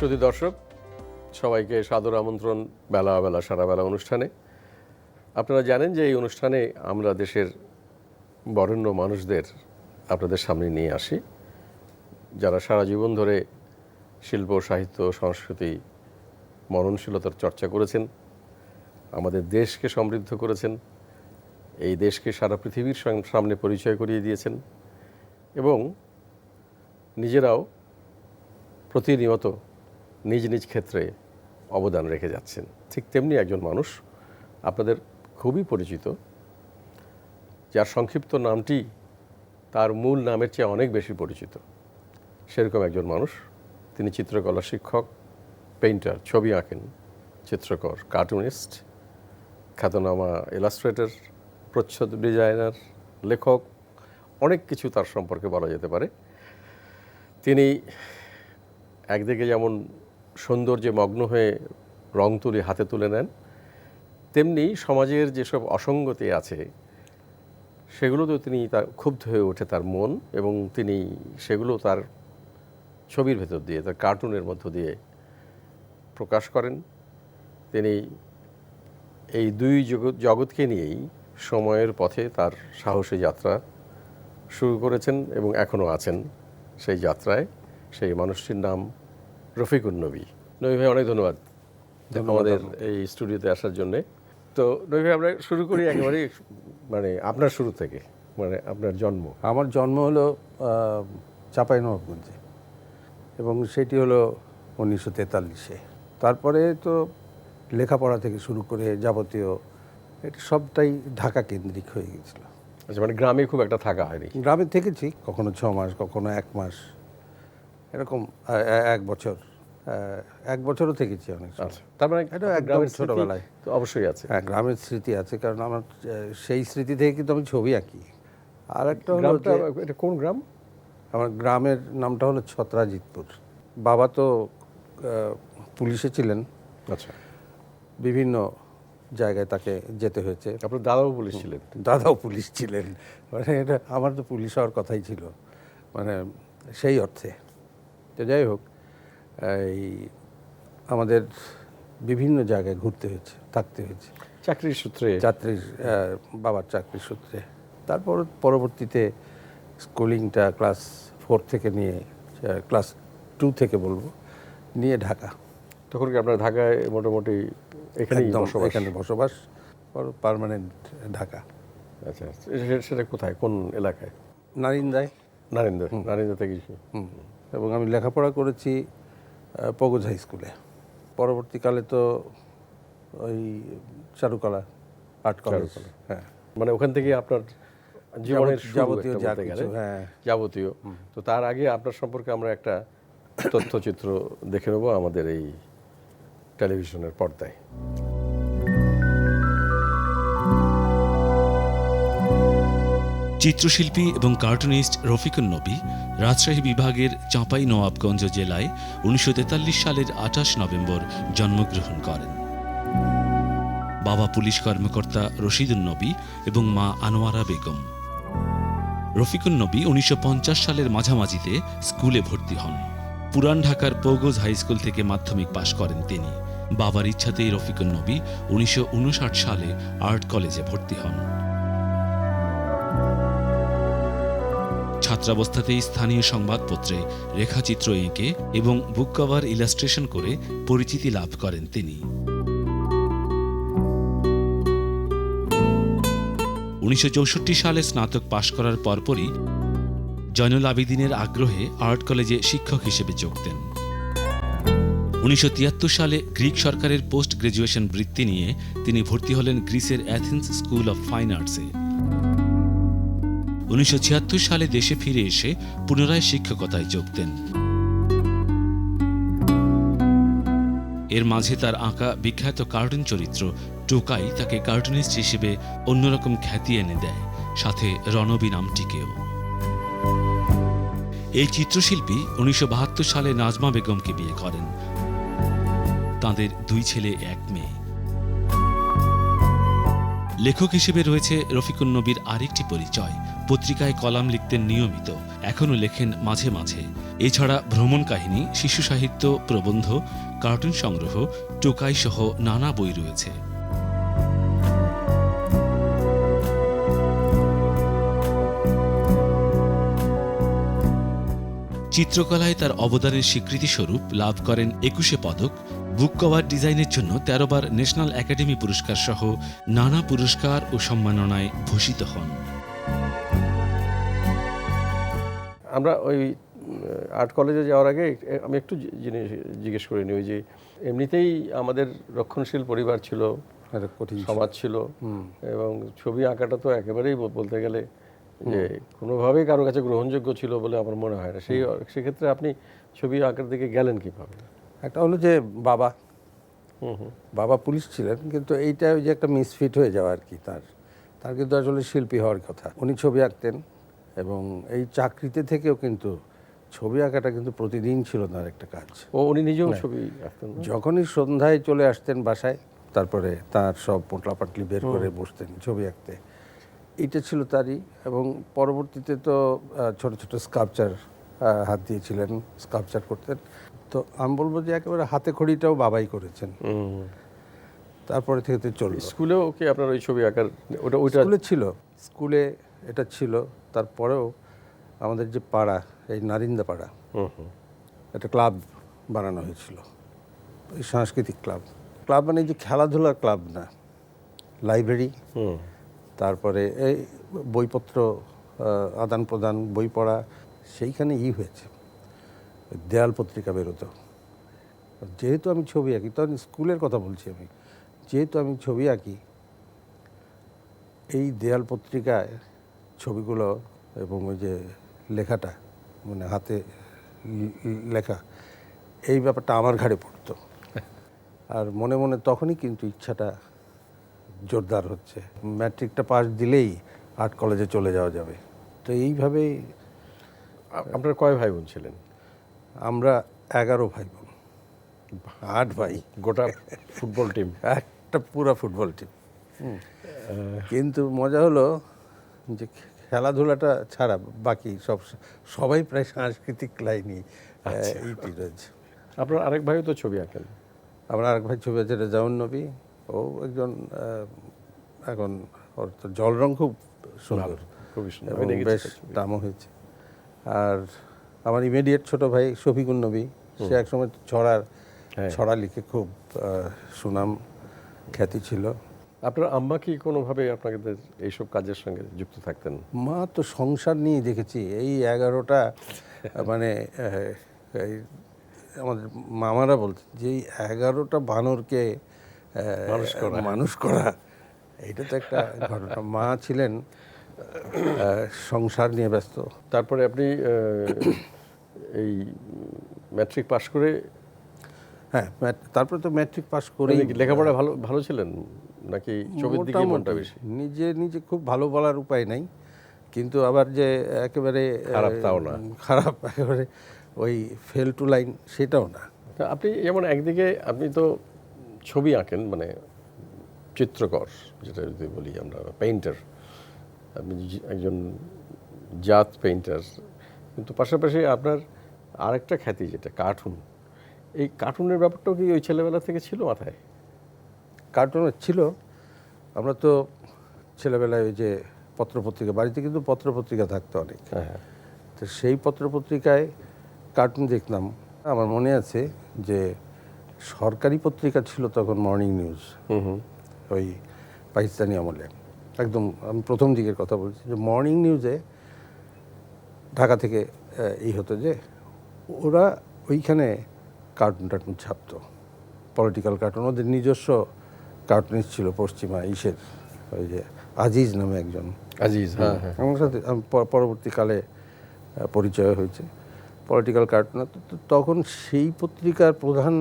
শ্রোতা দর্শক সবাইকে সাদর আমন্ত্রণ বেলা বেলা সারা বেলা অনুষ্ঠানে। আপনারা জানেন যে এই অনুষ্ঠানে আমরা দেশের বরেণ্য মানুষদের আপনাদের সামনে নিয়ে আসি, যারা সারা জীবন ধরে শিল্প, সাহিত্য, সংস্কৃতি, মননশীলতার চর্চা করেছেন, আমাদের দেশকে সমৃদ্ধ করেছেন, এই দেশকে সারা পৃথিবীর সামনে পরিচয় করিয়ে দিয়েছেন এবং নিজেরাও প্রতিনিয়ত নিজ নিজ ক্ষেত্রে অবদান রেখে যাচ্ছেন। ঠিক তেমনি একজন মানুষ আপনাদের খুবই পরিচিত, যার সংক্ষিপ্ত নামটি তার মূল নামের চেয়ে অনেক বেশি পরিচিত। সেরকম একজন মানুষ, তিনি চিত্রকলা শিক্ষক, পেইন্টার, ছবি আঁকেন, চিত্রকর, কার্টুনিস্ট, খ্যাতনামা ইলাস্ট্রেটর, প্রচ্ছদ ডিজাইনার, লেখক, অনেক কিছু তার সম্পর্কে বলা যেতে পারে। তিনি একদিকে যেমন সৌন্দর্যে মগ্ন হয়ে রং তুলি হাতে তুলে নেন, তেমনি সমাজের যেসব অসঙ্গতি আছে সেগুলোতেও তিনি তার ক্ষুব্ধ হয়ে ওঠে তার মন, এবং তিনি সেগুলো তার ছবির ভেতর দিয়ে, তার কার্টুনের মধ্য দিয়ে প্রকাশ করেন। তিনি এই দুই জগৎকে নিয়েই সময়ের পথে তার সাহসী যাত্রা শুরু করেছেন এবং এখনও আছেন সেই যাত্রায়। সেই মানুষটির নাম রফিকুন নবী। নবী ভাই, অনেক ধন্যবাদ আমাদের এই স্টুডিওতে আসার জন্যে। তো নবী ভাই, আমরা শুরু করি একেবারেই আপনার শুরু থেকে, আপনার জন্ম। আমার জন্ম হলো চাঁপাইনবাবগঞ্জে, এবং সেটি হলো 1943-এ। তারপরে তো লেখাপড়া থেকে শুরু করে যাবতীয় এটা সবটাই ঢাকা কেন্দ্রিক হয়ে গেছিল। আচ্ছা, গ্রামে খুব একটা থাকা হয়নি? গ্রামে থেকেছি, কখনো 6 মাস, কখনো 1 মাস, এরকম 1 বছর, 1 বছরও থেকেছি অনেক। আচ্ছা, তার মানে এটা একদম ছোটোবেলায় তো অবশ্যই আছে। হ্যাঁ, গ্রামের স্মৃতি আছে, কারণ আমার সেই স্মৃতি থেকে কিন্তু আমি ছবি আঁকি। আর একটা হলো, এটা কোন গ্রাম? আমার গ্রামের নামটা হলো ছত্রাজিতপুর। বাবা তো পুলিশে ছিলেন। আচ্ছা, বিভিন্ন জায়গায় তাকে যেতে হয়েছে। আপনার দাদাও পুলিশ ছিলেন? দাদাও পুলিশ ছিলেন। এটা আমার তো পুলিশ হওয়ার কথাই ছিল, সেই অর্থে। তো যাই হোক, এই আমাদের বিভিন্ন জায়গায় ঘুরতে হয়েছে, থাকতে হয়েছে চাকরির সূত্রে। বাবার চাকরির সূত্রে। তারপর পরবর্তীতে স্কুলিংটা ক্লাস 4 থেকে নিয়ে ক্লাস 2 থেকে নিয়ে ঢাকা। তখন কি আপনার ঢাকায় মোটামুটি এখানে বসবাস, পার্মানেন্ট ঢাকা। আচ্ছা, সেটা কোথায়, কোন এলাকায়? নারিন্দায়। নারিন্দা থেকে। এবং আমি লেখাপড়া করেছি পগোজ হাই স্কুলে। পরবর্তীকালে তো ওই চারুকলা, আর্ট কলেজ। হ্যাঁ, ওখান থেকে আপনার জীবনের যাবতীয় যা কিছু। হ্যাঁ, যাবতীয়। তো তার আগে আপনার সম্পর্কে আমরা একটা তথ্যচিত্র দেখে নেব আমাদের এই টেলিভিশনের পর্দায়। চিত্রশিল্পী এবং কার্টুনিস্ট রফিকুন নবী রাজশাহী বিভাগের চাঁপাইনবাবগঞ্জ জেলায় 1943 সালের 28 নভেম্বর জন্মগ্রহণ করেন। বাবা পুলিশ কর্মকর্তা রশিদুন নবী এবং মা আনোয়ারা বেগম। রফিকুন নবী 1950 সালের মাঝামাঝিতে স্কুলে ভর্তি হন। পুরান ঢাকার পৌগোজ হাই স্কুল থেকে মাধ্যমিক পাশ করেন তিনি। বাবার ইচ্ছাতেই রফিকুন নবী 1959 সালে আর্ট কলেজে ভর্তি হন। ছাত্রাবস্থাতেই স্থানীয় সংবাদপত্রে রেখাচিত্র এঁকে এবং বুক কভার ইলাস্ট্রেশন করে পরিচিতি লাভ করেন তিনি। 1964 সালে স্নাতক পাশ করার পরপরই জয়নুল আবেদিনের আগ্রহে আর্ট কলেজে শিক্ষক হিসেবে যোগ দেন। 1973 সালে গ্রিক সরকারের পোস্ট গ্রাজুয়েশন বৃত্তি নিয়ে তিনি ভর্তি হলেন গ্রিসের অ্যাথেন্স স্কুল অফ ফাইন আর্টসে। 1976 সালে দেশে ফিরে এসে পুনরায় শিক্ষকতায় যোগ দেন। এর মাঝে তার আঁকা বিখ্যাত কার্টুন চরিত্র টোকাই তাকে কার্টুনিস্ট হিসেবে অন্যরকম খ্যাতি এনে দেয়, সাথে রণবী নামটিকেও। এই চিত্রশিল্পী 1972 সালে নাজমা বেগমকে বিয়ে করেন। তাঁদের 2 ছেলে 1 মেয়ে। লেখক হিসেবে রয়েছে রফিকুন নবীর আরেকটি পরিচয়, পত্রিকায় কলাম লিখতেন নিয়মিত, এখনও লেখেন মাঝে মাঝে। এছাড়া ভ্রমণ কাহিনী, শিশু সাহিত্য, প্রবন্ধ, কার্টুন সংগ্রহ, টোকাই সহ নানা বই রয়েছে। চিত্রকলায় তার অবদানের স্বীকৃতিস্বরূপ লাভ করেন 21 পদক, বুক কভার ডিজাইনের জন্য 13 বার ন্যাশনাল একাডেমি পুরস্কার সহ নানা পুরস্কার ও সম্মাননায় ভূষিত হন। আমরা ওই আর্ট কলেজে যাওয়ার আগে আমি একটু জিনিস জিজ্ঞেস করে নিই, ওই যে এমনিতেই আমাদের রক্ষণশীল পরিবার ছিল, একটা কঠিন সমাজ ছিল, এবং ছবি আঁকাটা তো একেবারেই বলতে গেলে যে কোনোভাবেই কারো কাছে গ্রহণযোগ্য ছিল বলে আমার মনে হয় না। সেক্ষেত্রে আপনি ছবি আঁকার দিকে গেলেন কীভাবে? একটা হলো যে বাবা পুলিশ ছিলেন, কিন্তু এইটা ওই যে একটা মিসফিট হয়ে যাওয়া আর কি। তার কিন্তু আসলে শিল্পী হওয়ার কথা। উনি ছবি আঁকতেন এবং এই চাকরিতে থেকেও কিন্তু ছবি আঁকাটা কিন্তু প্রতিদিন ছিল তার একটা কাজ। উনি নিজেও ছবি আঁকতেন? যখনই সন্ধ্যায় চলে আসতেন বাসায়, তারপরে তার সব পোটলাপাটলি বের করে বসতেন ছবি আঁকতে। এইটা ছিল তারই। এবং পরবর্তীতে তো ছোট ছোট স্কাল্পচার হাত দিয়েছিলেন, স্কাল্পচার করতেন। তো আমি বলবো যে একেবারে হাতে খড়িটাও বাবাই করেছেন। তারপরে থেকে তো চলল। স্কুলেও কি আপনার ওই ছবি আঁকার ওইটা স্কুলে ছিল, স্কুলে এটা ছিল। তারপরেও আমাদের যে পাড়া, এই নারিন্দা পাড়া, একটা ক্লাব বানানো হয়েছিল, এই সাংস্কৃতিক ক্লাব। ক্লাব মানে যে খেলাধুলার ক্লাব না, লাইব্রেরি, তারপরে এই বইপত্র আদান প্রদান, বই পড়া, সেইখানে হয়েছে। দেয়াল পত্রিকা বেরোতো। যেহেতু আমি ছবি আঁকি, তখন স্কুলের কথা বলছি আমি, যেহেতু আমি ছবি আঁকি, এই দেয়াল পত্রিকায় ছবিগুলো এবং ওই যে লেখাটা, মানে হাতে লেখা, এই ব্যাপারটা আমার ঘাড়ে পড়তো। আর মনে মনে তখনই কিন্তু ইচ্ছাটা জোরদার হচ্ছে, ম্যাট্রিকটা পাস দিলেই আর্ট কলেজে চলে যাওয়া যাবে। তো এইভাবেই। আপনার কয় ভাই বোন ছিলেন? আমরা 11 ভাই বোন, 8 ভাই, গোটা ফুটবল টিম, একটা পুরা ফুটবল টিম। কিন্তু মজা হলো যে খেলাধুলাটা ছাড়া বাকি সবাই প্রায় সাংস্কৃতিক লাইনই এইটি রয়েছে। আপনার আরেক ভাইও তো ছবি আঁকেন? আমার আরেক ভাই ছবি আছে, রেজাউন নবী। ও একজন, এখন ওর তো জল রং খুব সুন্দর, খুবই সুন্দর, এবং বেশ দামও হয়েছে। আর আমার ইমিডিয়েট ছোট ভাই শফিকুন নবী, সে একসময় ছড়া লিখে খুব সুনাম খ্যাতি ছিল। আপনার আম্মা কি কোনোভাবে আপনাদের এইসব কাজের সঙ্গে যুক্ত থাকতেন? মা তো সংসার নিয়ে দেখেছি এই 11টা, মানে আমাদের মামারা বলতেন যে এই 11টা বানরকে মানুষ করা, এইটা তো একটা ঘটনা। মা ছিলেন সংসার নিয়ে ব্যস্ত। তারপরে আপনি এই ম্যাট্রিক পাশ করে? হ্যাঁ, তারপরে তো ম্যাট্রিক পাস করে লেখাপড়া ভালো ছিলেন নাকি ছবির দিকে মনটা বেশি? নিজে খুব ভালো বলার উপায় নাই, কিন্তু আবার যে একেবারে খারাপ তাও না, খারাপ একেবারে ওই ফেল টু লাইন সেটাও না। আপনি যেমন একদিকে আপনি তো ছবি আঁকেন, মানে চিত্রকর যেটা যদি বলি আমরা, পেইন্টার, আপনি একজন জাত পেইন্টার, কিন্তু পাশাপাশি আপনার আরেকটা খ্যাতি যেটা কার্টুন, এই কার্টুনের ব্যাপারটাও কি ওই ছেলেবেলা থেকে ছিল মাথায়? কার্টুন ছিল। আমরা তো ছেলেবেলায় ওই যে পত্রপত্রিকা, বাড়িতে কিন্তু পত্রপত্রিকা থাকতো অনেক, তো সেই পত্রপত্রিকায় কার্টুন দেখলাম। আমার মনে আছে যে সরকারি পত্রিকা ছিল তখন মর্নিং নিউজ, ওই পাকিস্তানি আমলে, একদম আমি প্রথম দিকের কথা বলছি, যে মর্নিং নিউজে ঢাকা থেকে এই হতো যে ওরা ওইখানে কার্টুন ছাপতো, পলিটিক্যাল কার্টুন। ওদের নিজস্ব কার্টুনিস্ট ছিল পশ্চিমা ইসের, ওই যে আজিজ নামে একজন, আজিজ, হ্যাঁ, আমার সাথে পরবর্তীকালে পরিচয় হয়েছে, পলিটিক্যাল কার্টুন। তখন সেই পত্রিকার প্রধান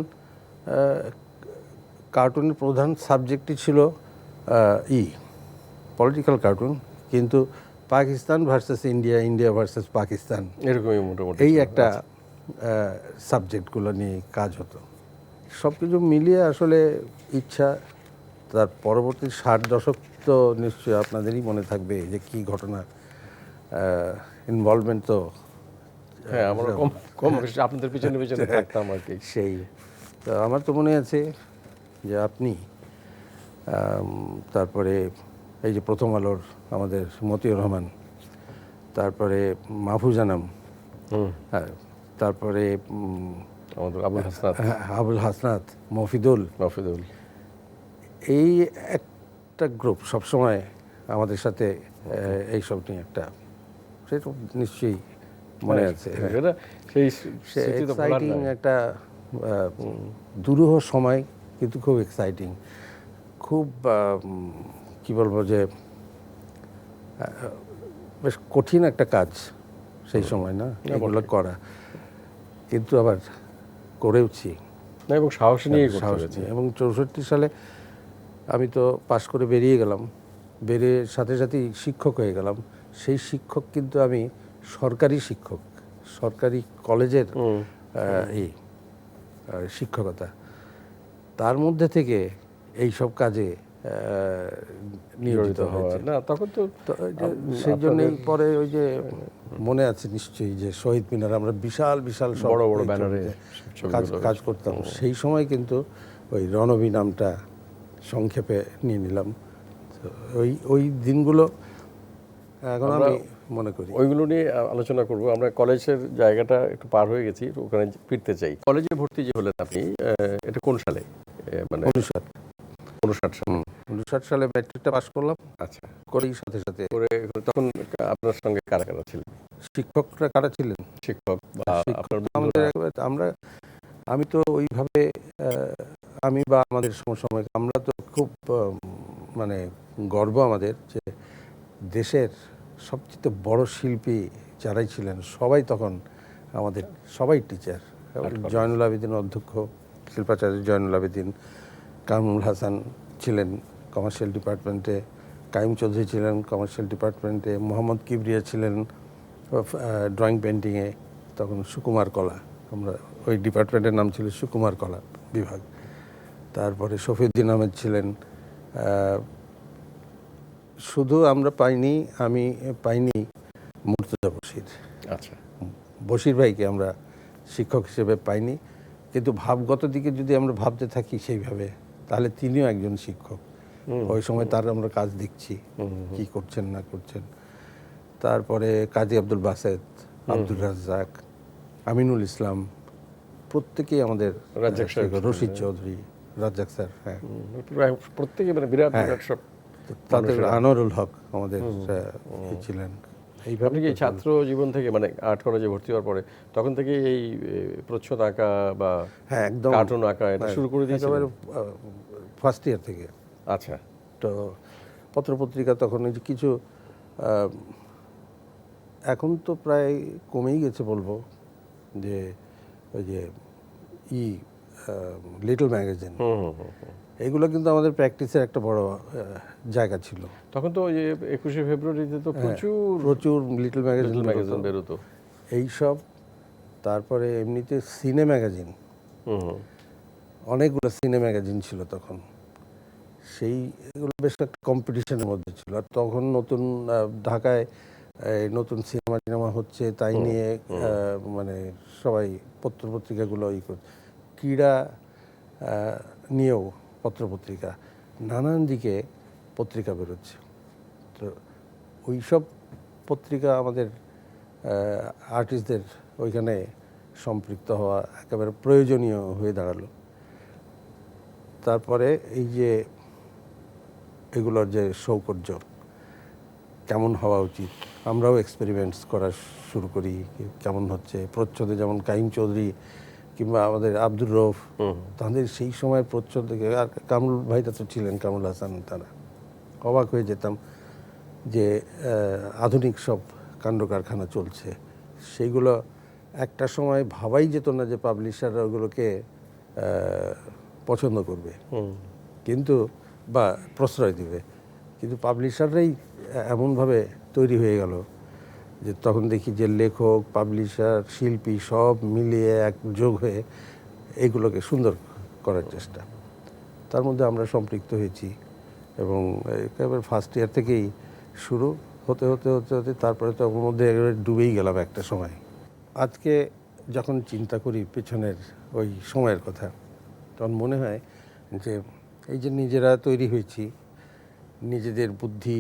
কার্টুনের প্রধান সাবজেক্টই ছিল পলিটিক্যাল কার্টুন, কিন্তু Pakistan versus India, India versus Pakistan, এরকমই মোটামুটি এই একটা সাবজেক্টগুলো নিয়ে কাজ হতো। সব কিছু মিলিয়ে আসলে ইচ্ছা। তার পরবর্তী 60 দশক তো নিশ্চয়ই আপনাদেরই মনে থাকবে যে কী ঘটনা ইনভলভমেন্ট তো হ্যাঁ, আমরা কম কম বেশি আপনাদের পিছনে পিছনে থাকতাম আর কি। সেই তো আমার তো মনে আছে যে আপনি তারপরে এই যে প্রথম আলোর আমাদের মতিউর রহমান, তারপরে মাহফুজ আনাম, হ্যাঁ, তারপরে আমাদের আবুল হাসনাত, আবুল হাসনাত, মফিদুল, মফিদুল, এই একটা গ্রুপ সবসময় আমাদের সাথে এইসব নিয়ে একটা, সেটা নিশ্চয়ই মনে আছে। এটা সেই সে স্মৃতি তো ভোলার এক্সাইটিং নয়। একটা দুরূহ সময়, কিন্তু খুব এক্সাইটিং, খুব কি বলবো যে বেশ কঠিন একটা কাজ সেই সময়, না এগুলো করা, কিন্তু আবার করেওছি না, এবং সাহস নিয়ে সাহস নিয়ে। এবং 64 সালে আমি তো পাশ করে বেরিয়ে গেলাম, বেরিয়ে সাথে সাথেই শিক্ষক হয়ে গেলাম। সেই শিক্ষক কিন্তু আমি সরকারি শিক্ষক, সরকারি কলেজের এই শিক্ষকতা, তার মধ্যে থেকে এই সব কাজে নিয়োজিত হয়েছে। না তখন তো সেই জন্যই পরে ওই যে মনে আছে নিশ্চয়ই যে শহীদ মিনার আমরা বিশাল বিশাল সব বড় বড় এই ব্যানারে কাজ করতাম। সেই সময় কিন্তু ওই রণবী নামটা সংক্ষেপে নিয়ে নিলাম। তো ওই দিনগুলো এখন আমি মনে করি। ওইগুলো নিয়ে আলোচনা করব। আমরা কলেজের জায়গাটা একটু পার হয়ে গেছি, ওখানে ফিরতে চাই। কলেজে ভর্তি যে হলেন আপনি, এটা কোন সালে? মানে 59 সালে। 59 সালে ম্যাট্রিকটা পাস করলাম। আচ্ছা, করেই সাথে সাথে তখন আপনার সঙ্গে কারা কারা ছিলেন? শিক্ষকরা কারা ছিলেন? শিক্ষক বা আপনার আমাদের আমি তো ওইভাবে আমি বা আমাদের সমসাময়িক আমরা তো খুব মানে গর্ব আমাদের যে দেশের সবচেয়ে বড় শিল্পী যারাই ছিলেন সবাই তখন আমাদের সবাই টিচার। জয়নুল আবেদিন অধ্যক্ষ, শিল্পাচার্য জয়নুল আবেদিন, কামরুল হাসান ছিলেন কমার্শিয়াল ডিপার্টমেন্টে, কাইম চৌধুরী ছিলেন কমার্শিয়াল ডিপার্টমেন্টে, মোহাম্মদ কিবরিয়া ছিলেন ড্রয়িং পেন্টিংয়ে, তখন সুকুমার কলা, আমরা ওই ডিপার্টমেন্টের নাম ছিল সুকুমার কলা বিভাগ। তারপরে শফিউদ্দিন আহমেদ ছিলেন। শুধু আমরা পাইনি, আমি পাইনি মুর্তজা বশির। আচ্ছা, বশির ভাইকে আমরা শিক্ষক হিসেবে পাইনি, কিন্তু ভাবগত দিকে যদি আমরা ভাবতে থাকি সেইভাবে, তাহলে তিনিও একজন শিক্ষক। ওই সময় তার আমরা কাজ দেখছি কি করছেন না করছেন। তারপরে কাজী আব্দুল বাসেত, আব্দুল রাজ্জাক, আমিনুল ইসলাম, প্রত্যেকেই আমাদের, রশিদ চৌধুরী, রাজ্জাক স্যার, হ্যাঁ, প্রত্যেকে মানে বিরাট বিরাট সব। তাদের আনোয়ারুল হক আমাদের ছিলেন। আপনি কি ছাত্র জীবন থেকে, মানে আর্ট কলেজে ভর্তি হওয়ার পরে তখন থেকে এই প্রচ্ছদ আঁকা বা হ্যাঁ একদম কার্টুন আঁকা এটা শুরু করে দিয়েছিলেন? ফার্স্ট ইয়ার থেকে। আচ্ছা, তো পত্রপত্রিকা তখন এই যে কিছু, এখন তো প্রায় কমেই গেছে বলবো, যে ওই যে লিটল ম্যাগাজিন, এইগুলো কিন্তু আমাদের প্র্যাকটিসের একটা বড় জায়গা ছিল। তখন তো ওই যে 21শে ফেব্রুয়ারিতে তো প্রচুর লিটল ম্যাগাজিন বেরোতো এইসব। তারপরে এমনিতে সিনে ম্যাগাজিন, অনেকগুলো সিনে ম্যাগাজিন ছিল তখন। সেই এগুলো বেশ একটা কম্পিটিশনের মধ্যে ছিল। আর তখন নতুন ঢাকায় নতুন সিনেমা হচ্ছে, তাই নিয়ে মানে সবাই পত্রপত্রিকাগুলো ক্রীড়া নিয়েও পত্রপত্রিকা, নানান দিকে পত্রিকা বেরোচ্ছে। তো ওই সব পত্রিকা আমাদের আর্টিস্টদের ওইখানে সম্পৃক্ত হওয়া একেবারে প্রয়োজনীয় হয়ে দাঁড়ালো। তারপরে এই যে এগুলোর যে সৌকর্য কেমন হওয়া উচিত, আমরাও এক্সপেরিমেন্টস করা শুরু করি, কেমন হচ্ছে প্রচ্ছদে, যেমন কাইম চৌধুরী কিংবা আমাদের আব্দুর রৌফ, তাদের সেই সময়ের প্রচ্ছদ দেখে, আর কামরুল ভাইটা তো ছিলেন, কামরুল হাসান, তারা অবাক হয়ে যেতাম যে আধুনিক সব কাণ্ড কারখানা চলছে। সেইগুলো একটা সময় ভাবাই যেত না যে পাবলিশাররা ওগুলোকে পছন্দ করবে, কিন্তু বা প্রশ্রয় দিবে, কিন্তু পাবলিশাররাই এমনভাবে তৈরি হয়ে গেল যে তখন দেখি যে লেখক, পাবলিশার, শিল্পী সব মিলিয়ে একযোগ হয়ে এইগুলোকে সুন্দর করার চেষ্টা। তার মধ্যে আমরা সম্পৃক্ত হয়েছি এবং একেবারে ফার্স্ট ইয়ার থেকেই শুরু, হতে হতে হতে হতে তারপরে তো ওর মধ্যে একেবারে ডুবেই গেলাম একটা সময়। আজকে যখন চিন্তা করি পেছনের ওই সময়ের কথা, তখন মনে হয় যে এই যে নিজেরা তৈরি হয়েছি, নিজেদের বুদ্ধি,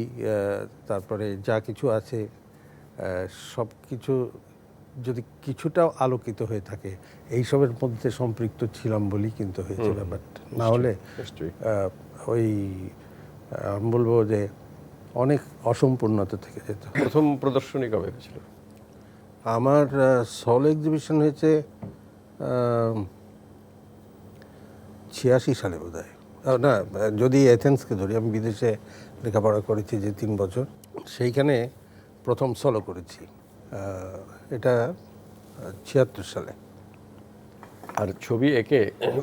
তারপরে যা কিছু আছে, সব কিছু যদি কিছুটাও আলোকিত হয়ে থাকে, এইসবের মধ্যে সম্পৃক্ত ছিলাম বলেই কিন্তু হয়েছে ব্যাপারটা। না হলে নিশ্চয়ই। ওই আমি বলবো যে অনেক অসম্পূর্ণতা থেকে যেত। প্রথম প্রদর্শনী কবে হয়েছিল? আমার সল এক্সিবিশন হয়েছে 86 সালে বোধ হয়। না, যদি এথেন্সকে ধরি, আমি বিদেশে লেখাপড়া করেছি যে 3 বছর, সেইখানে প্রথম সলো করেছি। এটা 76 সালে। আর ছবি এঁকে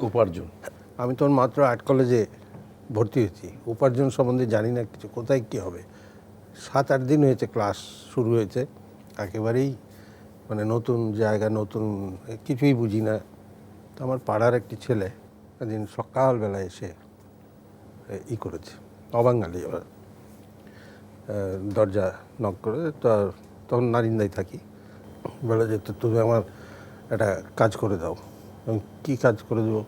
উপার্জন? আমি তখন মাত্র আর্ট কলেজে ভর্তি হয়েছি, উপার্জন সম্বন্ধে জানি না কিছু, কোথায় কী হবে। 7-8 দিন হয়েছে ক্লাস শুরু হয়েছে, একেবারেই মানে নতুন জায়গা, নতুন কিছুই বুঝি না। তো আমার পাড়ার একটি ছেলে একদিন সকালবেলা এসে করেছে, অবাঙালি আবার, দরজা নক করে। তো তখন নারিন্দায় থাকি, বলে যে তুমি আমার একটা কাজ করে দাও। আমি কী কাজ করে দেবো?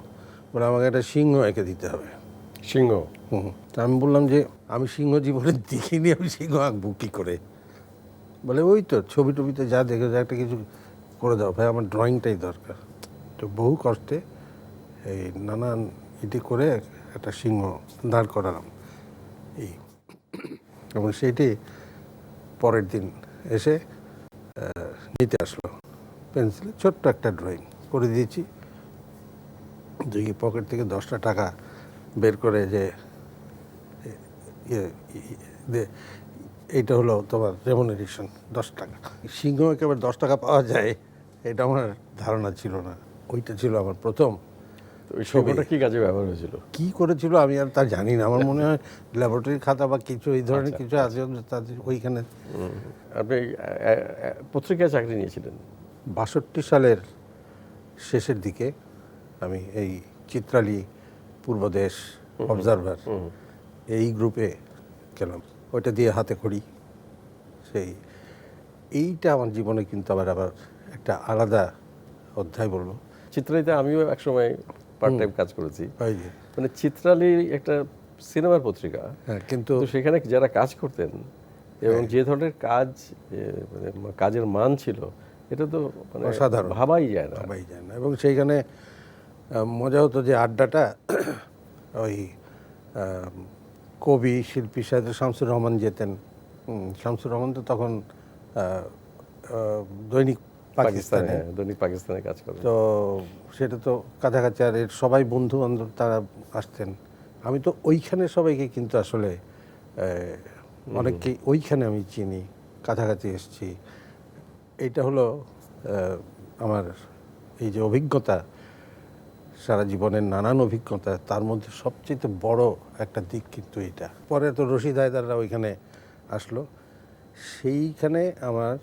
বলে আমাকে একটা সিংহ এঁকে দিতে হবে। সিংহ? তা আমি বললাম যে আমি সিংহ জীবনে দেখিনি, আমি সিংহ আঁকবো কী করে? বলে ওই তো ছবি টবিতে যা দেখে একটা কিছু করে দাও ভাই, আমার ড্রয়িংটাই দরকার। তো বহু কষ্টে এই নানান ইটি করে একটা সিংহ দাঁড় করালাম এই, এবং সেইটি পরের দিন এসে নিতে আসলো পেন্সিলে, ছোট্ট একটা ড্রয়িং করে দিয়েছি। দেখি পকেট থেকে 10টা টাকা বের করে যে এইটা হলো তোমার রেমুনারেশন 10 টাকা। সিংহ একেবারে 10 টাকা পাওয়া যায় এটা আমার ধারণা ছিল না। ওইটা ছিল আমার প্রথম। তো ওই সিংহটা কি কাজে ব্যবহার হয়েছিল? কি করেছিল আমি আর তা জানি না, আমার মনে হয় ল্যাবরেটরি খাতা বা কিছু এই ধরনের কিছু আছে তাদের ওইখানে। আপনি পত্রিকায় চাকরি নিয়েছিলেন? 62 সালের শেষের দিকে আমি এই চিত্রালী, পূর্বদেশ, অবজারভার এই গ্রুপে গেলাম। ওইটা দিয়ে হাতে খড়ি, এইটা আমার জীবনে কিন্তু আবার একটা আলাদা অধ্যায় বলবো। চিত্রালীতে আমিও একসময় পার্ট টাইম কাজ করেছি। ওই যে মানে চিত্রালী একটা সিনেমার পত্রিকা, হ্যাঁ, কিন্তু তো সেখানে যারা কাজ করতেন এবং যে ধরনের কাজ, মানে কাজের মান ছিল, এটা তো মানে অসাধারণ, ভাবাই যায় না। ভাবাই যায় না। এবং সেইখানে মজা হতো যে আড্ডাটা ওই কবি শিল্পী সাহেব শামসুর রহমান যেতেন। শামসুর রহমান তো তখন দৈনিক পাকিস্তানে, হ্যাঁ, দৈনিক পাকিস্তানে কাজ করে। তো সেটা তো কাছাকাছি, আর এর সবাই বন্ধু বান্ধব তারা আসতেন। আমি তো ওইখানে সবাইকে কিন্তু আসলে অনেককে ওইখানে আমি চিনি, কাছাকাছি এসেছি। এইটা হলো আমার এই যে অভিজ্ঞতা, সারা জীবনের নানান অভিজ্ঞতা, তার মধ্যে সবচেয়ে বড় একটা দিক কিন্তু এটা। পরে তো রশিদ হায়দাররা ওইখানে আসলো, সেইখানে আমার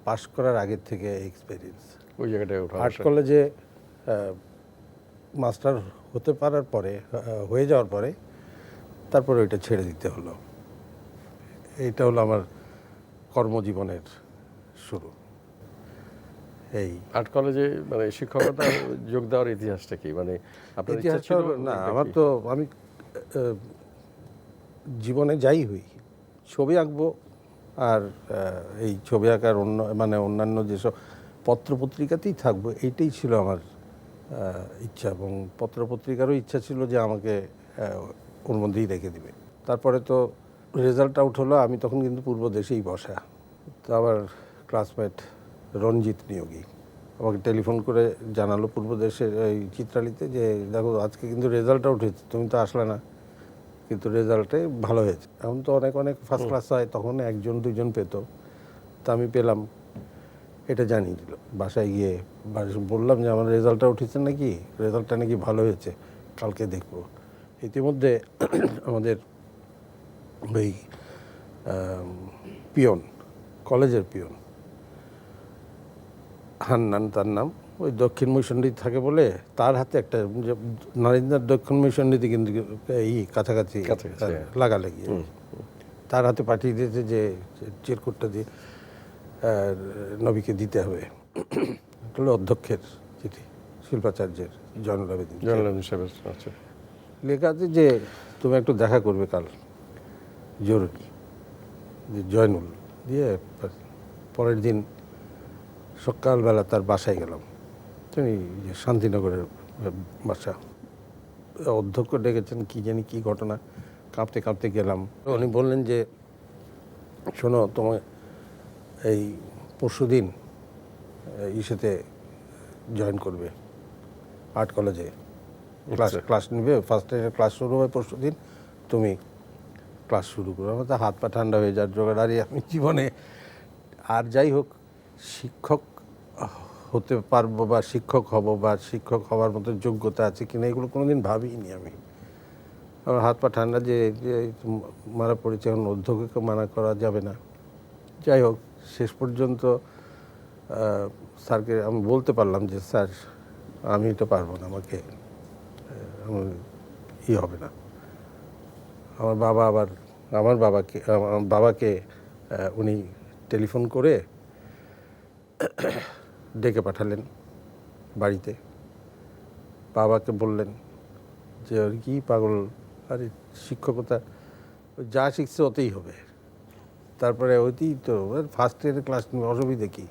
পাশ করার আগের থেকে এক্সপেরিয়েন্স। ওই জায়গাটায় ওঠা আর্ট কলেজে মাস্টার হতে পারার পরে, হয়ে যাওয়ার পরে তারপরে ওইটা ছেড়ে দিতে হলো। এইটা হলো আমার কর্মজীবনের শুরু। এই আর্ট কলেজে মানে শিক্ষকতা যোগ দেওয়ার ইতিহাসটা কি? মানে আপনার ইচ্ছা ইতিহাস ছিল? না, আমার তো আমি জীবনে যাই হই ছবি আঁকবো, আর এই ছবি আঁকার অন্যান্য যেসব পত্রপত্রিকাতেই থাকবো, এইটাই ছিল আমার ইচ্ছা। এবং পত্রপত্রিকারও ইচ্ছা ছিল যে আমাকে ওর মধ্যেই রেখে দিবে। তারপরে তো রেজাল্ট আউট হলো, আমি তখন কিন্তু পূর্ব দেশেই বসা। তো আমার ক্লাসমেট রঞ্জিত নিয়োগী আমাকে টেলিফোন করে জানালো পূর্বদেশের এই চিত্রালীতে যে দেখো আজকে কিন্তু রেজাল্ট আউট হয়েছে, তুমি তো আসলে না, কিন্তু রেজাল্টে ভালো হয়েছে। এখন তো অনেক ফার্স্ট ক্লাস হয়, তখন 1-2 পেত, তা আমি পেলাম, এটা জানিয়ে দিল। বাসায় গিয়ে বললাম যে আমার রেজাল্টটা উঠেছে নাকি, রেজাল্টটা নাকি ভালো হয়েছে, কালকে দেখব। ইতিমধ্যে আমাদের ওই পিয়ন, কলেজের পিয়ন হান্নান তার নাম, ওই দক্ষিণ মিশনরী থাকে বলে তার হাতে একটা নারিন্দার দক্ষিণ মিশনরীতে কিন্তু এই কাছাকাছি লাগালাগি। তার হাতে পাঠিয়ে দিয়েছে যে চিরকুটটা দিয়ে নবীকে দিতে হবে। এটা হলো অধ্যক্ষের চিঠি, শিল্পাচার্যের, জয়নুল আবেদিন। জয়নুল আবেদিন সাহেবের। আচ্ছা, লেখা আছে যে তুমি একটু দেখা করবে কাল, জরুরি। যে জয়নুল দিয়ে পরের দিন সকালবেলা তার বাসায় গেলাম। তিনি যে শান্তিনগরের বাসা, অধ্যক্ষ ডেকেছেন, কি জানি কি ঘটনা, কাঁপতে কাঁপতে গেলাম। উনি বললেন যে শোনো, তোমার এই পরশুদিন ইসেতে জয়েন করবে, আর্ট কলেজে ক্লাস নেবে। ফার্স্ট ইয়ারের ক্লাস শুরু হয় পরশুদিন, তুমি ক্লাস শুরু করো। আমার তো হাত পা ঠান্ডা হয়ে যাওয়ার জোগাড়। আর আমি জীবনে আর যাই হোক শিক্ষক হতে পারবো বা শিক্ষক হব বা শিক্ষক হওয়ার মতো যোগ্যতা আছে কিনা এগুলো কোনোদিন ভাবিনি আমি। আমার হাত পা ঠান্ডা যে মারা পড়েছে, এখন অধ্যক্ষকে মানা করা যাবে না। যাই হোক শেষ পর্যন্ত স্যারকে আমি বলতে পারলাম যে স্যার আমি এটা পারবো না, আমাকে আমার হবে না। আমার বাবাকে উনি টেলিফোন করে ডেকে পাঠালেন বাড়িতে। বাবাকে বললেন যে ওর কি পাগল, আরে শিক্ষকতা যা শিখছে ওতেই হবে, তারপরে ওইতেই তো ফার্স্ট ইয়ারের ক্লাস নিয়ে অসুবিধে কী,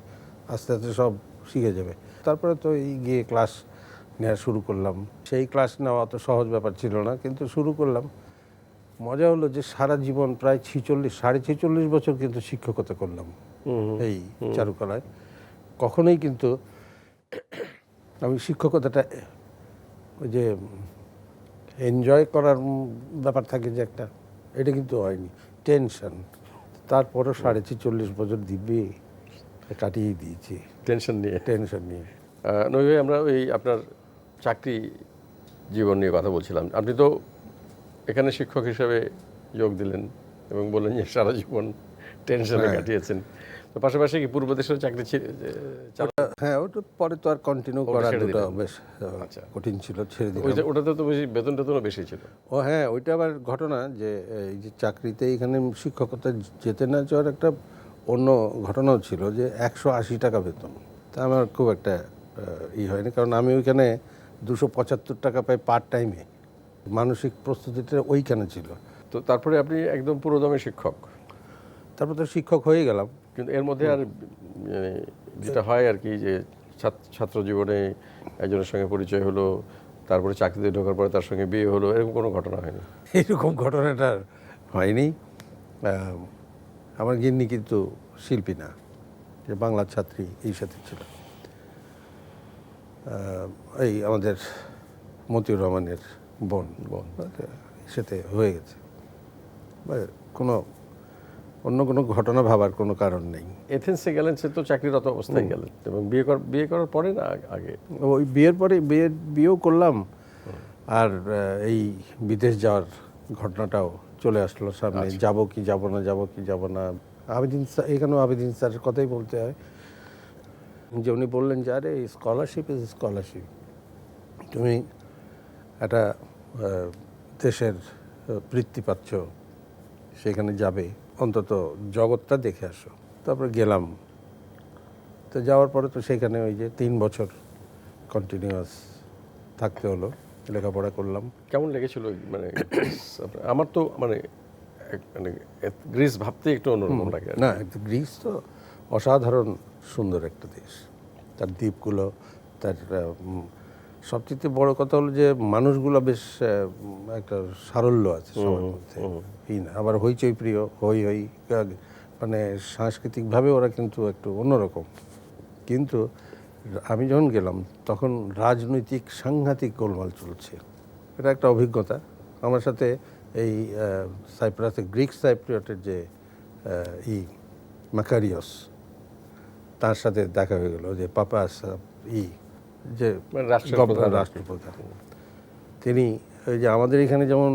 আস্তে আস্তে সব শিখে যাবে। তারপরে তো এই গিয়ে ক্লাস নেওয়া শুরু করলাম। সেই ক্লাস নেওয়া অত সহজ ব্যাপার ছিল না, কিন্তু শুরু করলাম। মজা হলো যে সারা জীবন প্রায় 46 বছর কিন্তু শিক্ষকতা করলাম এই চারুকলায়। কখনোই কিন্তু আমি শিক্ষকতাটা ওই যে এনজয় করার ব্যাপার থাকে যে একটা, এটা কিন্তু হয়নি। টেনশন, তারপরও 46.5 বছর দিব্যি কাটিয়ে দিয়েছি টেনশন নিয়ে। নিয়ে। নবী, আমরা ওই আপনার চাকরি জীবন নিয়ে কথা বলছিলাম। আপনি তো এখানে শিক্ষক হিসেবে যোগ দিলেন এবং বললেন যে সারা জীবন টেনশনে কাটিয়েছেন। তো পাশাপাশি কি পূর্ব দেশের চাকরি হ্যাঁ, ওটা পরে তো আর কন্টিনিউ করা দুটো বেশ কঠিন ছিল, ছেড়ে দিলাম। ওটাতে তো বেশি বেতন টেতনও বেশি ছিল। ও হ্যাঁ, ওইটা আবার ঘটনা যে এই যে চাকরিতে এখানে শিক্ষকতা যেতে না যাওয়ার একটা অন্য ঘটনাও ছিল যে 180 টাকা বেতন। তা আমার খুব একটা হয়নি, কারণ আমি ওইখানে 275 টাকা পাই পার্ট টাইমে। মানসিক প্রস্তুতিটা ওইখানে ছিল। তো তারপরে আপনি একদম পুরোদমে শিক্ষক। তারপর তো শিক্ষক হয়ে গেলাম। কিন্তু এর মধ্যে আর যেটা হয় আর কি, যে ছাত্র জীবনে একজনের সঙ্গে পরিচয় হলো, তারপরে চাকরিতে ঢোকার পরে তার সঙ্গে বিয়ে হলো, এরকম কোনো ঘটনা হয়নি? এরকম ঘটনাটা হয়নি। আমার গিন্নি কিন্তু শিল্পী না, যে বাংলার ছাত্রী এই সাথে ছিল। এই আমাদের মতিউর রহমানের বোন সাথে হয়ে গেছে। অন্য কোনো ঘটনা ভাবার কোনো কারণ নেই। এথেন্সে গেলেন, সে তো চাকরিরত অবস্থায় গেলেন, এবং বিয়ে করার পরে না আগে? ওই বিয়ের পরে বিয়েও করলাম, আর এই বিদেশ যাওয়ার ঘটনাটাও চলে আসলো সামনে। যাব কি যাব না। আবেদিন স্যার, এখানেও আবেদিন স্যারের কথাই বলতে হয়, যে উনি বললেন যে আরে স্কলারশিপ ইজ স্কলারশিপ, তুমি একটা দেশের বৃত্তি পাচ্ছ, সেখানে যাবে, অন্তত জগৎটা দেখে আসো। তারপরে গেলাম। তো যাওয়ার পরে তো সেখানে ওই যে 3 বছর কন্টিনিউয়াস থাকতে হলো, লেখাপড়া করলাম। কেমন লেগেছিল? মানে আমার তো মানে গ্রিস ভাবতে একটু অন্যরকম লাগে। না, গ্রিস তো অসাধারণ সুন্দর একটা দেশ। তার দ্বীপগুলো, তার সবচেয়ে বড় কথা হলো যে মানুষগুলো বেশ একটা সারল্য আছে সবার মধ্যে। আবার হইচই প্রিয়, হই মানে সাংস্কৃতিকভাবে ওরা কিন্তু একটু অন্যরকম। কিন্তু আমি যখন গেলাম তখন রাজনৈতিক সাংঘাতিক গোলমাল চলছে। এটা একটা অভিজ্ঞতা। আমার সাথে এই সাইপ্রাসে গ্রিক সাইপ্রিয়টের যে ম্যাকারিয়স, তার সাথে দেখা হয়ে গেল, যে পাপাস যে রাষ্ট্রপ্রধান। তিনি ওই যে আমাদের এখানে যেমন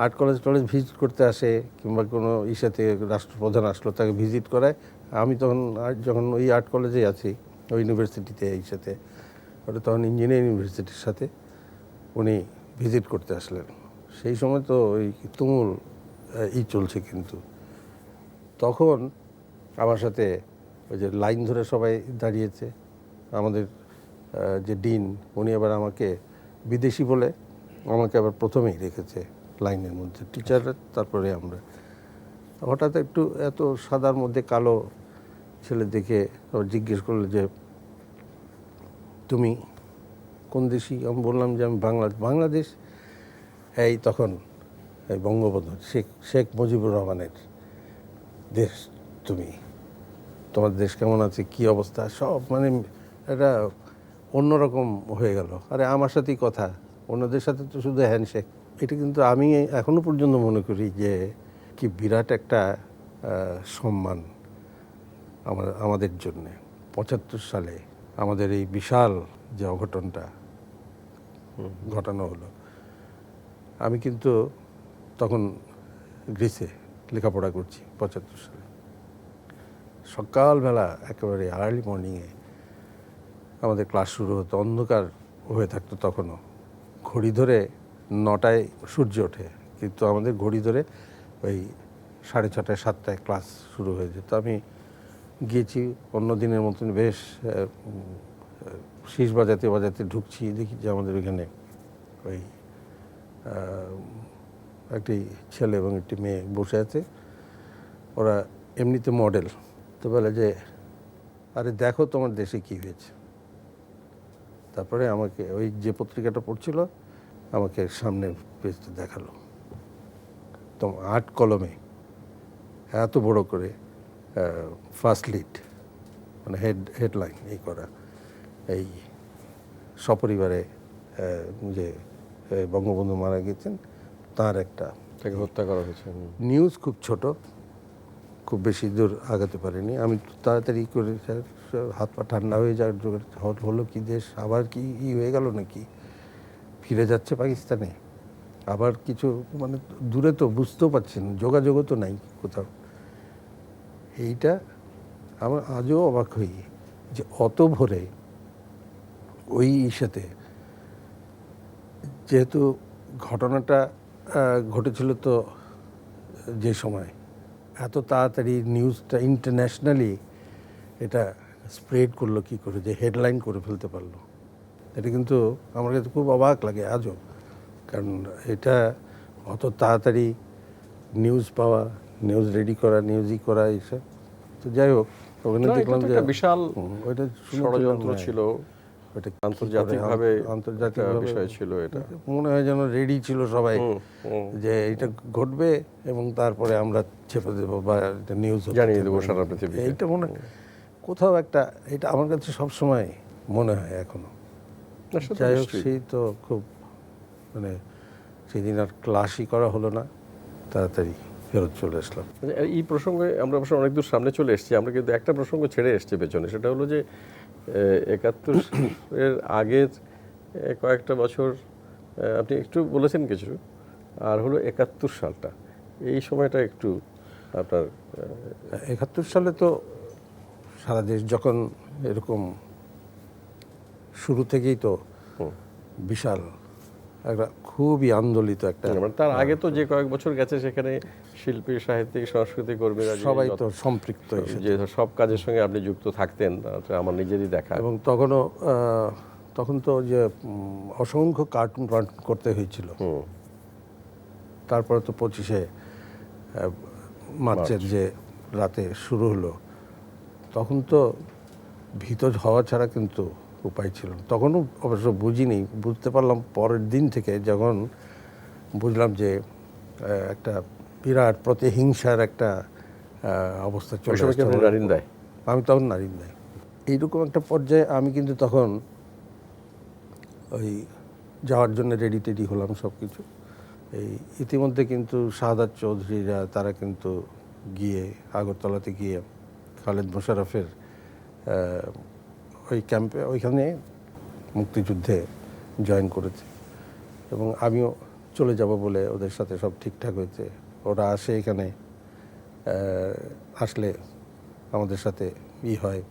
আর্ট কলেজ ভিজিট করতে আসে, কিংবা কোনো সাথে রাষ্ট্রপ্রধান আসলো তাকে ভিজিট করায়, আমি তখন যখন ওই আর্ট কলেজে আছি, ওই ইউনিভার্সিটিতে এই সাথে, ওটা তখন ইঞ্জিনিয়ারিং ইউনিভার্সিটির সাথে উনি ভিজিট করতে আসলেন। সেই সময় তো ওই তুমুল চলছে, কিন্তু তখন আমার সাথে ওই যে লাইন ধরে সবাই দাঁড়িয়েছে, আমাদের যে ডিন উনি আবার আমাকে বিদেশি বলে আমাকে আবার প্রথমেই রেখেছে লাইনের মধ্যে, টিচার তারপরে আমরা। হঠাৎ একটু এত সাদার মধ্যে কালো ছেলে দেখে আবার জিজ্ঞেস করলো যে তুমি কোন দেশি? আমি বললাম যে আমি বাংলাদেশ। এই তখন এই বঙ্গবন্ধু শেখ মুজিবুর রহমানের দেশ, তুমি, তোমার দেশ কেমন আছে, কি অবস্থা, সব মানে এটা অন্যরকম হয়ে গেল। আরে আমার সাথেই কথা, অন্যদের সাথে তো শুধু হ্যান্ডশেক। এটা কিন্তু আমি এখনো পর্যন্ত মনে করি যে কি বিরাট একটা সম্মান আমাদের জন্যে। 75 সালে আমাদের এই বিশাল যে অঘটনটা ঘটানো হলো, আমি কিন্তু তখন গ্রিসে লেখাপড়া করছি 75 সালে। সকালবেলা একেবারে আর্লি মর্নিংয়ে আমাদের ক্লাস শুরু হতো, অন্ধকার হয়ে থাকতো তখনও। ঘড়ি ধরে 9টায় সূর্য ওঠে, কিন্তু আমাদের ঘড়ি ধরে ওই 6:30 7টায় ক্লাস শুরু হয়ে যেত। আমি গিয়েছি অন্য দিনের মতন, বেশ শীষ বাজাতে বাজাতে ঢুকছি, দেখি যে আমাদের ওইখানে ওই একটি ছেলে এবং একটি মেয়ে বসে আছে। ওরা এমনিতে মডেল, তো বলে যে আরে দেখো তোমার দেশে কী হয়েছে। তারপরে আমাকে ওই যে পত্রিকাটা পড়ছিল আমাকে সামনে পেজটা দেখালো, তো 8 কলমে এত বড় করে ফার্স্ট লিড মানে হেডলাইন এই করা, এই সপরিবারে যে বঙ্গবন্ধু মারা গেছেন তার একটা, তাকে হত্যা করা হয়েছে। নিউজ খুব ছোট, খুব বেশি দূর আগাতে পারিনি আমি। তাড়াতাড়ি করে হাত পা ঠান্ডা হয়ে যাওয়ার হলো কি দেশ আবার কি হয়ে গেল নাকি, ফিরে যাচ্ছে পাকিস্তানে আবার কিছু, মানে দূরে তো বুঝতেও পারছেন, যোগাযোগও তো নাই কোথাও। এইটা আমার আজও অবাক হই যে অত ভোরে ওই সাথে, যেহেতু ঘটনাটা ঘটেছিল তো যে সময়, এত তাড়াতাড়ি নিউজটা ইন্টারন্যাশনালি এটা স্প্রেড করলো কী করে, যে হেডলাইন করে ফেলতে পারলো। এটা কিন্তু আমার কাছে খুব অবাক লাগে আজও, কারণ এটা অত তাড়াতাড়ি নিউজ পাওয়া, নিউজ রেডি করা, নিউজই করা এইসব। তো যাই হোক, ওখানে দেখলাম যে বিশাল ওইটা ষড়যন্ত্র ছিল, ওটা আন্তর্জাতিকভাবে আন্তর্জাতিক বিষয় ছিল। এটা মনে হয় যেন রেডি ছিল সবাই যে এটা ঘটবে এবং তারপরে আমরা ছেপে দেবো বা নিউজ জানিয়ে দেবো সারা পৃথিবী। এইটা মনে কোথাও একটা, এটা আমার কাছে সবসময় মনে হয় এখনো। যাই হোক, সেই তো খুব মানে সেদিন আর ক্লাসই করা হলো না, তাড়াতাড়ি ফেরত চলে আসলাম। এই প্রসঙ্গে আমরা অবশ্য অনেক দূর সামনে চলে এসেছি, আমরা কিন্তু একটা প্রসঙ্গ ছেড়ে এসেছি পেছনে, সেটা হলো যে 71-এর আগের কয়েকটা বছর আপনি একটু বলেছেন কিছু, আর হলো 71 সালটা, এই সময়টা একটু আপনার। 71 সালে তো সারা দেশ যখন এরকম শুরু থেকেই তো বিশাল একটা খুবই আন্দোলিত একটা, মানে তার আগে তো যে কয়েক বছর গেছে সেখানে শিল্পী, সাহিত্যিক, সংস্কৃতি কর্মীরা সবাই তো সম্পৃক্ত, যে সব কাজের সঙ্গে আপনি যুক্ত থাকতেন, আমার নিজেরই দেখা। এবং তখন তো যে অসংখ্য কার্টুন করতে হয়েছিল। তারপরে তো 25শে মার্চের যে রাতে শুরু হলো, তখন তো ভীত হওয়া ছাড়া কিন্তু উপায় ছিল না। তখনও অবশ্য বুঝিনি, বুঝতে পারলাম পরের দিন থেকে, যখন বুঝলাম যে একটা বিরাট প্রতিহিংসার একটা অবস্থা চলে আসছে। আমি তখন নারিন্দায়, এইরকম একটা পর্যায়ে আমি কিন্তু তখন ওই যাওয়ার জন্য রেডি টেডি হলাম সব কিছু। এই ইতিমধ্যে কিন্তু শাহাদাত চৌধুরীরা তারা কিন্তু গিয়ে আগরতলাতে গিয়ে খালেদ মোশাররফের ওই ক্যাম্পে, ওইখানে মুক্তিযুদ্ধে জয়েন করেছে এবং আমিও চলে যাব বলে ওদের সাথে সব ঠিকঠাক হয়েছে। ওরা আসে এখানে, আসলে আমাদের সাথে হয়।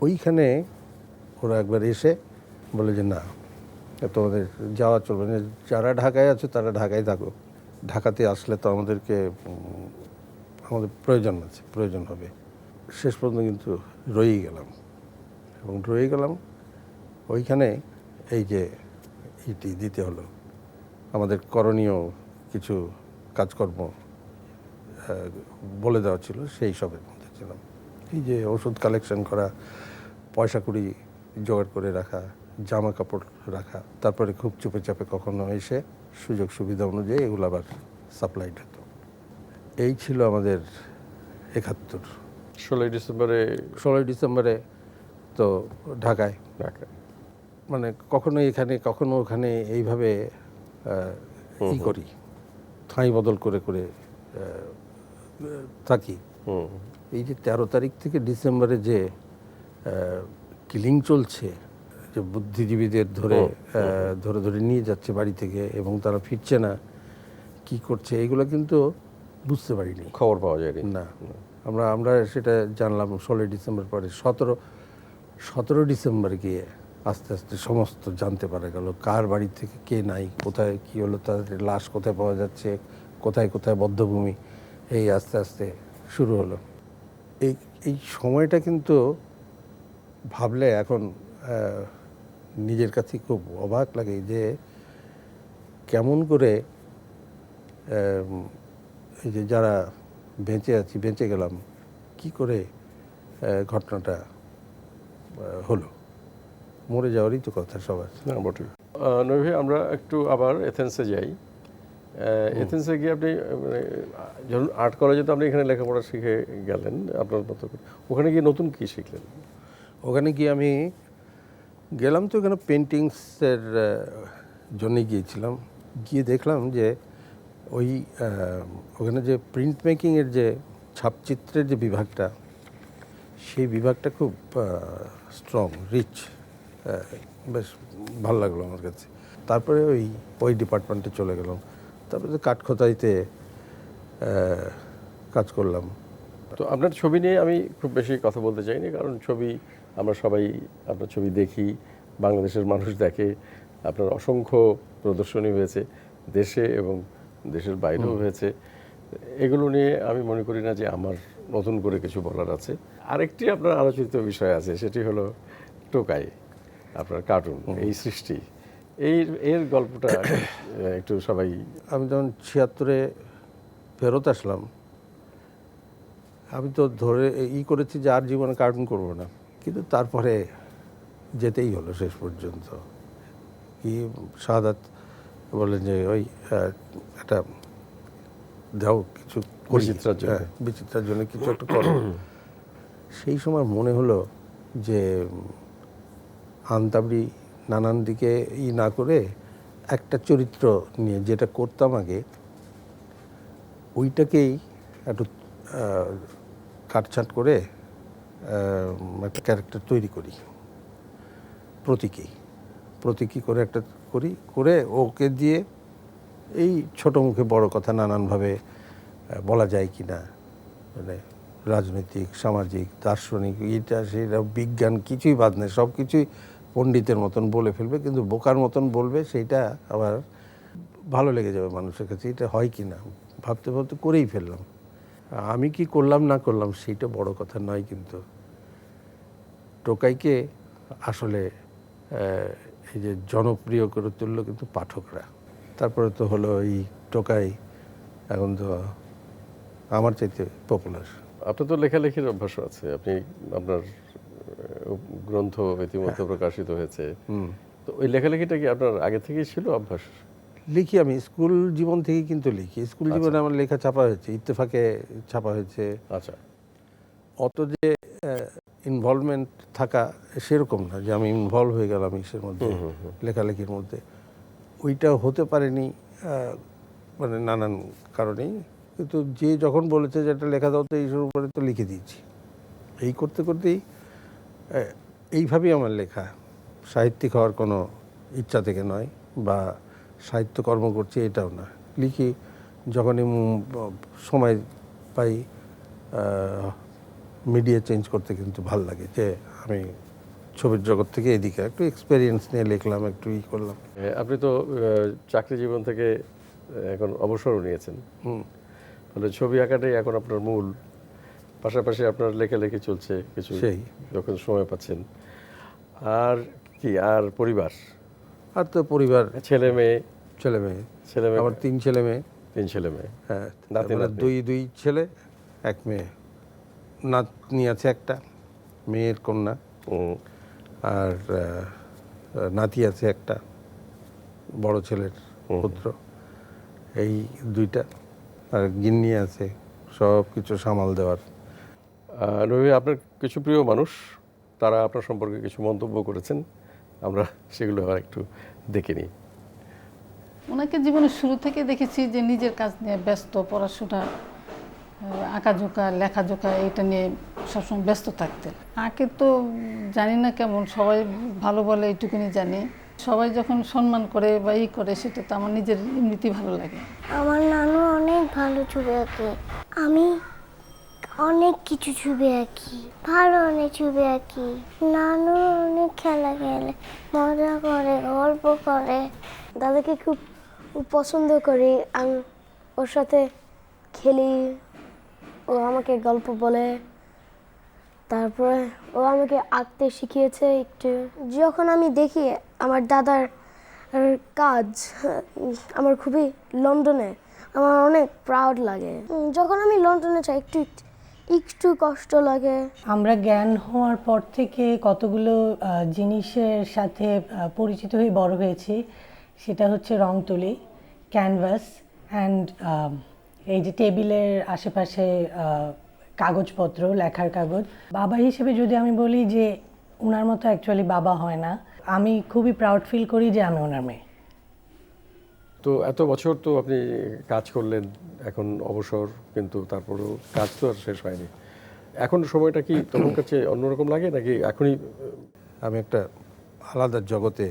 ওইখানে ওরা একবার এসে বলে যে না, তোমাদের যাওয়া চলবে না, যারা ঢাকায় আছে তারা ঢাকায় থাকো, ঢাকাতে আসলে তো আমাদেরকে আমাদের প্রয়োজন হবে। শেষ পর্যন্ত কিন্তু রয়েই গেলাম, এবং রয়ে গেলাম ওইখানে। এই যে ইটি দিতে হলো, আমাদের করণীয় কিছু কাজকর্ম বলে দেওয়া ছিল, সেই সবের মধ্যে ছিলাম। এই যে ওষুধ কালেকশন করা, পয়সা কুড়ি জোগাড় করে রাখা, জামা কাপড় রাখা, তারপরে খুব চুপে চাপে কখনো এসে সুযোগ সুবিধা অনুযায়ী এগুলো আবার সাপ্লাইড হতো। এই ছিল আমাদের 71। 16ই ডিসেম্বরে তো ঢাকায়, ঢাকায়। মানে কখনো এখানে কখনো ওখানে এইভাবে ই করি, ঠাঁই বদল করে করে থাকি। এই যে 13 তারিখ থেকে ডিসেম্বরে যে কিলিং চলছে, যে বুদ্ধিজীবীদের ধরে ধরে নিয়ে যাচ্ছে বাড়ি থেকে, এবং তারা ফিরছে না, কি করছে, এগুলো কিন্তু বুঝতে পারিনি, খবর পাওয়া যায়নি। না। আমরা সেটা জানলাম 16 ডিসেম্বর পরে। 17 ডিসেম্বর গিয়ে আস্তে আস্তে সমস্ত জানতে পারা গেল, কার বাড়ি থেকে কে নাই, কোথায় কি হলো, তাদের লাশ কোথায় পাওয়া যাচ্ছে, কোথায় কোথায় বধ্যভূমি, এই আস্তে আস্তে শুরু হলো। এই সময়টা কিন্তু ভাবলে এখন নিজের কাছে খুব অবাক লাগে যে কেমন করে এই যে যারা বেঁচে গেলাম, কি করে ঘটনাটা হলো। মরে যাওয়ারই তো কথা সবার। না, বটে। নবী ভাই, আমরা একটু আবার এথেন্সে যাই। এথেন্সে গিয়ে আপনি মানে যখন আর্ট কলেজে তো আপনি এখানে লেখাপড়া শিখে গেলেন আপনার মতো করে, ওখানে গিয়ে নতুন কি শিখলেন? ওখানে গিয়ে আমি গেলাম তো ওখানে পেন্টিংসের জন্যে গিয়েছিলাম। গিয়ে দেখলাম যে ওখানে যে প্রিন্ট মেকিংয়ের যে ছাপচিত্রের যে বিভাগটা, সেই বিভাগটা খুব স্ট্রং, রিচ, বেশ ভালো লাগলো আমার কাছে। তারপরে ওই ডিপার্টমেন্টে চলে গেলাম। তারপরে কাঠখোদাইতে কাজ করলাম। তো আপনার ছবি নিয়ে আমি খুব বেশি কথা বলতে চাইনি, কারণ ছবি আমরা সবাই আপনার ছবি দেখি, বাংলাদেশের মানুষ দেখে, আপনার অসংখ্য প্রদর্শনী হয়েছে দেশে এবং দেশের বাইরেও হয়েছে। এগুলো নিয়ে আমি মনে করি না যে আমার নতুন করে কিছু বলার আছে। আরেকটি আপনার আলোচিত বিষয় আছে, সেটি হলো টোকাই, আপনার কার্টুন, এই সৃষ্টি, এর গল্পটা একটু সবাই। আমি যখন 76-এ ফেরত আসলাম, আমি তো ধরে করেছি যে আর জীবনে কার্টুন করব না, কিন্তু তারপরে যেতেই হলো শেষ পর্যন্ত। কি শাহাদাত বলেন যে ওই একটা দাও কিছু বিচিত্রার জন্য কিছু একটা করো। সেই সময় মনে হলো যে আন্তাবড়ি নানান দিকে না করে একটা চরিত্র নিয়ে যেটা করতাম আগে, ওইটাকেই একটু কাটছাট করে একটা ক্যারেক্টার তৈরি করি, প্রতীকী করে একটা করে ওকে দিয়ে এই ছোট মুখে বড় কথা নানানভাবে বলা যায় কি না, মানে রাজনৈতিক, সামাজিক, দার্শনিক, এটা সেটা বিজ্ঞান কিছুই বাদ নেই, সব কিছুই পণ্ডিতের মতন বলে ফেলবে, কিন্তু বোকার মতন বলবে, সেইটা আবার ভালো লেগে যাবে মানুষের কাছে। এটা হয় কি না ভাবতে ভাবতে করেই ফেললাম। আমি কি করলাম না করলাম সেইটা বড় কথা নয়, কিন্তু টোকাইকে আসলে এই যে জনপ্রিয় করে তুললো কিন্তু পাঠকরা। তারপরে তো হলো এই টোকাই এখন তো আমার চাইতে পপুলার। আপনার তো লেখালেখির অভ্যাস আছে, আপনি আপনার গ্রন্থ ইতিমধ্যে প্রকাশিত হয়েছে, তো ওই লেখালেখিটা কি আপনার আগে থেকেই ছিল অভ্যাস? লিখি আমি স্কুল জীবন থেকেই কিন্তু লিখি। স্কুল জীবনে আমার লেখা ছাপা হয়েছে, ইত্তেফাকে ছাপা হয়েছে। আচ্ছা। অত যে ইনভলভমেন্ট থাকা সেরকম না যে আমি ইনভলভ হয়ে গেলাম ইসের মধ্যে, লেখালেখির মধ্যে, ওইটা হতে পারেনি মানে নানান কারণেই। কিন্তু যে যখন বলেছে যে একটা লেখা দাও, তো এই শুরু করে তো লিখে দিয়েছি। এই করতে করতেই এইভাবেই আমার লেখা। সাহিত্যিক হওয়ার কোনো ইচ্ছা থেকে নয়, বা সাহিত্যকর্ম করছি এটাও না। লিখি যখনই সময় পাই, মিডিয়া চেঞ্জ করতে কিন্তু ভাল লাগে, যে আমি ছবির জগৎ থেকে এদিকে একটু এক্সপেরিয়েন্স নিয়ে লিখলাম, একটু করলাম। আপনি তো চাকরি জীবন থেকে এখন অবসরও নিয়েছেন, তাহলে ছবি আঁকাটাই এখন আপনার মূল, পাশাপাশি আপনার লেখালেখি চলছে কিছু সেই। যখন সময় পাচ্ছেন। আর কি, আর পরিবার, আর তো পরিবার, ছেলে মেয়ে? ছেলে মেয়ে, ছেলে মেয়ে আমার 3 ছেলে মেয়ে। 3 ছেলে মেয়ে। হ্যাঁ, নাতি মানে নাতনি? দুই ছেলে 1 মেয়ে। নাতনি আছে একটা, মেয়ের কন্যা। হুম। আর নাতি আছে একটা, বড় ছেলের পুত্র। এই 2টা। আর গিন্নি আছে সব কিছু সামাল দেওয়ার। রবি, আপনার কিছু প্রিয় মানুষ তারা আপনার সম্পর্কে কিছু মন্তব্য করেছেন, আমরা সেগুলো আর একটু দেখে নিই। ওনাকে জীবনের শুরু থেকে দেখেছি যে নিজের কাজ নিয়ে ব্যস্ত, পড়াশোনা, আঁকাঝোঁকা, লেখাঝোঁকা এটা নিয়ে সবসময় ব্যস্ত থাকতেন। আঁকে তো জানি না কেমন, সবাই ভালো বলে এইটুকুনি জানি। সবাই যখন সম্মান করে বা করে সেটা তো আমার নিজের এমনিতেই ভালো লাগে। আমার নানু অনেক ভালো ছবি আঁকে, আমি অনেক কিছু ছবি আঁকি, ভালো অনেক ছবি আঁকি। নানু অনেক খেলা খেলে, মজা করে, গল্প করে। দাদাকে খুব পছন্দ করি, আমি ওর সাথে খেলি, ও আমাকে গল্প বলে, তারপরে ও আমাকে আঁকতে শিখিয়েছে একটু। যখন আমি দেখি আমার দাদার কাজ, আমার খুবই লন্ডনে, আমার অনেক প্রাউড লাগে। যখন আমি লন্ডনে যাই একটু কষ্ট লাগে। আমরা জ্ঞান হওয়ার পর থেকে কতগুলো জিনিসের সাথে পরিচিত হয়ে বড় হয়েছি। সেটা হচ্ছে রং তুলি, ক্যানভাস অ্যান্ড এই যে টেবিলের আশেপাশে কাগজপত্র, লেখার কাগজ। বাবা হিসেবে যদি আমি বলি যে ওনার মতো অ্যাকচুয়ালি বাবা হয় না। আমি খুবই প্রাউড ফিল করি যে আমি ওনার মেয়ে। তো এত বছর তো আপনি কাজ করলেন, এখন অবসর, কিন্তু তারপরেও কাজ তো আর শেষ হয়নি। এখন সময়টা কি তোমার কাছে অন্যরকম লাগে, নাকি এখনই? আমি একটা আলাদা জগতে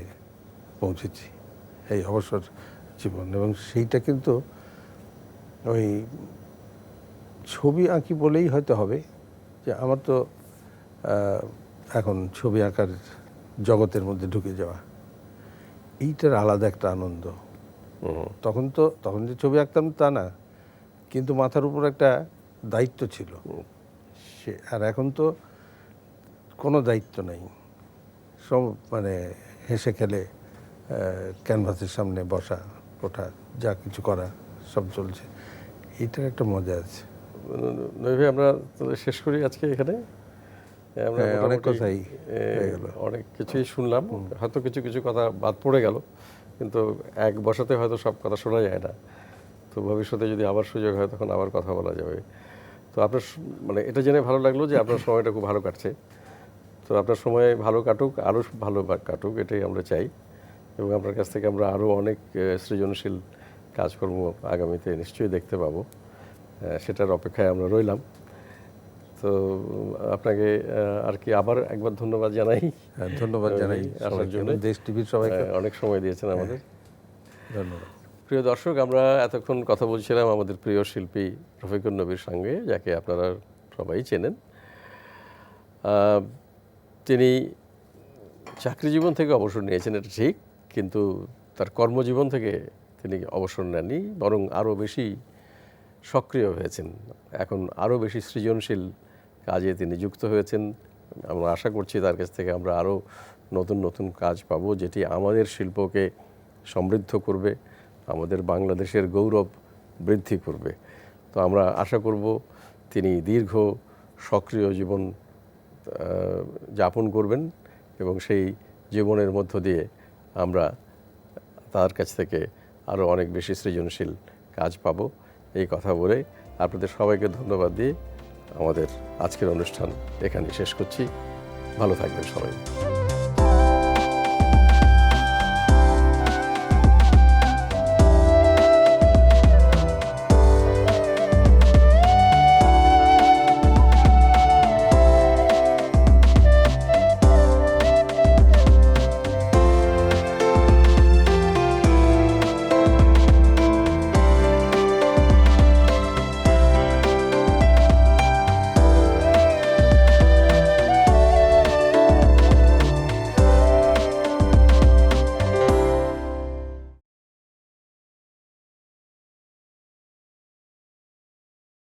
পৌঁছেছি এই অবসর জীবন, এবং সেইটা কিন্তু ওই ছবি আঁকি বলেই হয়তো হবে যে আমার তো এখন ছবি আঁকার জগতের মধ্যে ঢুকে যাওয়া, এইটার আলাদা একটা আনন্দ। তখন যে ছবি আঁকতাম তা না, কিন্তু মাথার উপর একটা দায়িত্ব ছিল সে, আর এখন তো কোনো দায়িত্ব নাই। সব মানে হেসে খেলে ক্যানভাসের সামনে বসা ওঠা, যা কিছু করা সব চলছে, এইটার একটা মজা আছে। নবী, আমরা তাহলে শেষ করি আজকে এখানে। আমরা হ্যাঁ, অনেক মোটামুটি, কথাই হয়ে গেল। অনেক কিছুই শুনলাম, হয়তো কিছু কিছু কথা বাদ পড়ে গেল, কিন্তু এক বসাতে হয়তো সব কথা শোনা যায় না। তো ভবিষ্যতে যদি আবার সুযোগ হয় তখন আবার কথা বলা যাবে। তো আপনার মানে এটা জেনে ভালো লাগলো যে আপনার সময়টা খুব ভালো কাটছে। তো আপনার সময় ভালো কাটুক, আরও ভালো কাটুক, এটাই আমরা চাই। এবং আপনার কাছ থেকে আমরা আরও অনেক সৃজনশীল কাজকর্ম আগামীতে নিশ্চয়ই দেখতে পাবো, সেটার অপেক্ষায় আমরা রইলাম। তো আপনাকে আর কি আবার একবার ধন্যবাদ জানাই। হ্যাঁ, ধন্যবাদ জানাই আসার জন্য। দেশ টিভির সবাইকে অনেক সময় দিয়েছেন আমাদের। ধন্যবাদ। প্রিয় দর্শক, আমরা এতক্ষণ কথা বলছিলাম আমাদের প্রিয় শিল্পী রফিকুন নবীর সঙ্গে, যাকে আপনারা সবাই চেনেন। তিনি চাকরি জীবন থেকে অবসর নিয়েছেন, এটা ঠিক, কিন্তু তার কর্মজীবন থেকে তিনি অবসর নেননি, বরং আরও বেশি সক্রিয় হয়েছেন। এখন আরও বেশি সৃজনশীল কাজে তিনি যুক্ত হয়েছেন। আমরা আশা করছি তার কাছ থেকে আমরা আরও নতুন নতুন কাজ পাবো, যেটি আমাদের শিল্পকে সমৃদ্ধ করবে, আমাদের বাংলাদেশের গৌরব বৃদ্ধি করবে। তো আমরা আশা করব তিনি দীর্ঘ সক্রিয় জীবন যাপন করবেন, এবং সেই জীবনের মধ্য দিয়ে আমরা তার কাছ থেকে আরও অনেক বেশি সৃজনশীল কাজ পাবো। এই কথা বলে আপনাদের সবাইকে ধন্যবাদ দিয়ে আমাদের আজকের অনুষ্ঠান এখানে শেষ করছি। ভালো থাকবেন সবাই।